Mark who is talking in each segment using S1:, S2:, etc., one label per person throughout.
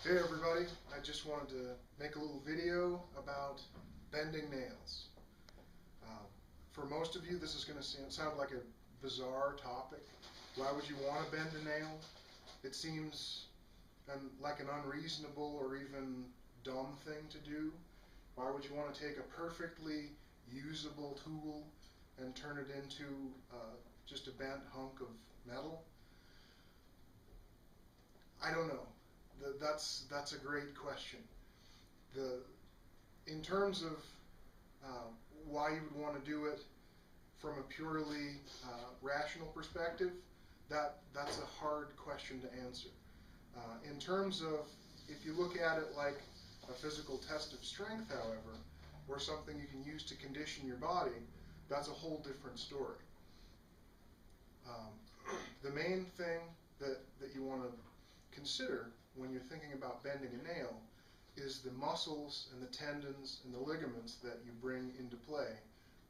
S1: Hey everybody, I just wanted to make a little video about bending nails. For most of you this is going to sound like a bizarre topic. Why would you want to bend a nail? It seems like an unreasonable or even dumb thing to do. Why would you want to take a perfectly usable tool and turn it into just a bent hunk of metal? I don't know. That's a great question. In terms of why you would want to do it from a purely rational perspective, that's a hard question to answer. In terms of, if you look at it like a physical test of strength, however, or something you can use to condition your body, that's a whole different story. The main thing that you want to consider when you're thinking about bending a nail is the muscles and the tendons and the ligaments that you bring into play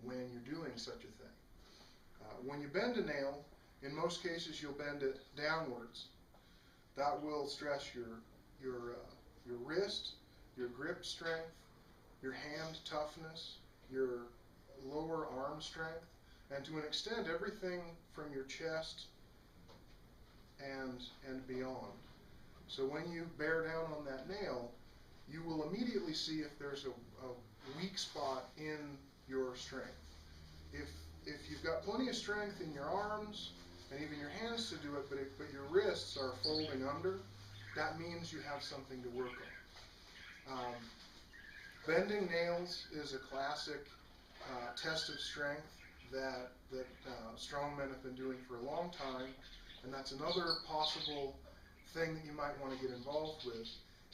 S1: when you're doing such a thing. When you bend a nail, in most cases you'll bend it downwards. That will stress your wrist, your grip strength, your hand toughness, your lower arm strength, and to an extent everything from your chest and beyond. So when you bear down on that nail, you will immediately see if there's a weak spot in your strength. If you've got plenty of strength in your arms and even your hands to do it, but your wrists are folding under, that means you have something to work on. Bending nails is a classic test of strength that strongmen have been doing for a long time, and that's another possible thing that you might want to get involved with,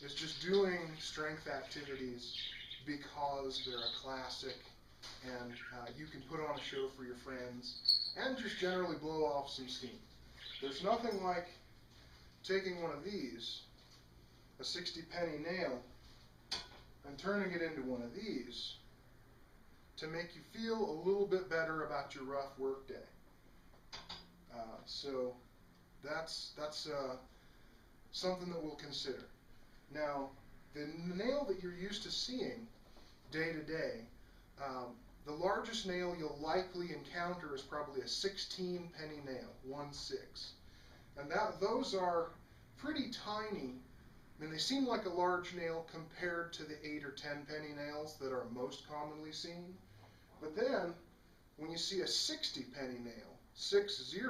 S1: is just doing strength activities because they're a classic and you can put on a show for your friends and just generally blow off some steam. There's nothing like taking one of these, a 60-penny nail, and turning it into one of these to make you feel a little bit better about your rough work day. So that's something that we'll consider. Now, the nail that you're used to seeing day to day, the largest nail you'll likely encounter is probably a 16-penny nail, 1/6. And those are pretty tiny. I mean, they seem like a large nail compared to the 8 or 10-penny nails that are most commonly seen. But then, when you see a 60-penny nail, 60,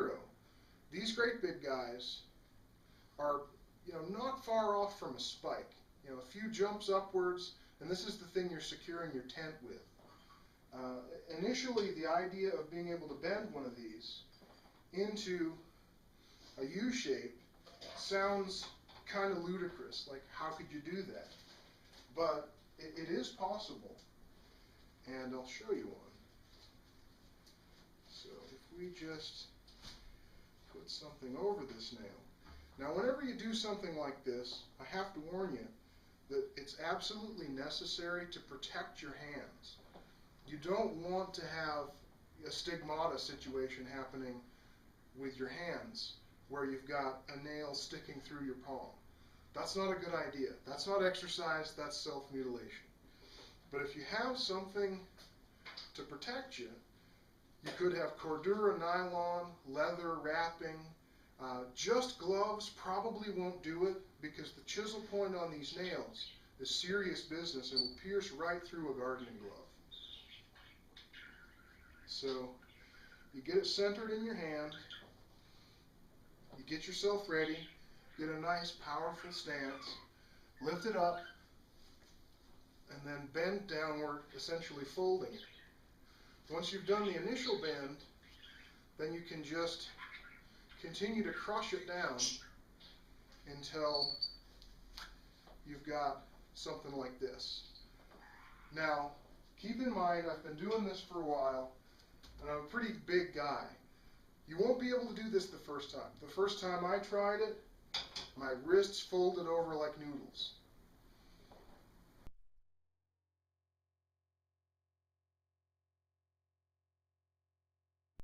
S1: these great big guys are, not far off from a spike. A few jumps upwards, and this is the thing you're securing your tent with. Initially, the idea of being able to bend one of these into a U shape sounds kind of ludicrous. Like, how could you do that? But it is possible, and I'll show you one. So if we just put something over this nail. Now, whenever you do something like this, I have to warn you that it's absolutely necessary to protect your hands. You don't want to have a stigmata situation happening with your hands where you've got a nail sticking through your palm. That's not a good idea. That's not exercise, that's self-mutilation. But if you have something to protect you, you could have Cordura nylon, leather wrapping. Just gloves probably won't do it because the chisel point on these nails is serious business and will pierce right through a gardening glove. So you get it centered in your hand, you get yourself ready, get a nice powerful stance, lift it up, and then bend downward, essentially folding it. Once you've done the initial bend, then you can just continue to crush it down until you've got something like this. Now, keep in mind, I've been doing this for a while, and I'm a pretty big guy. You won't be able to do this the first time. The first time I tried it, my wrists folded over like noodles.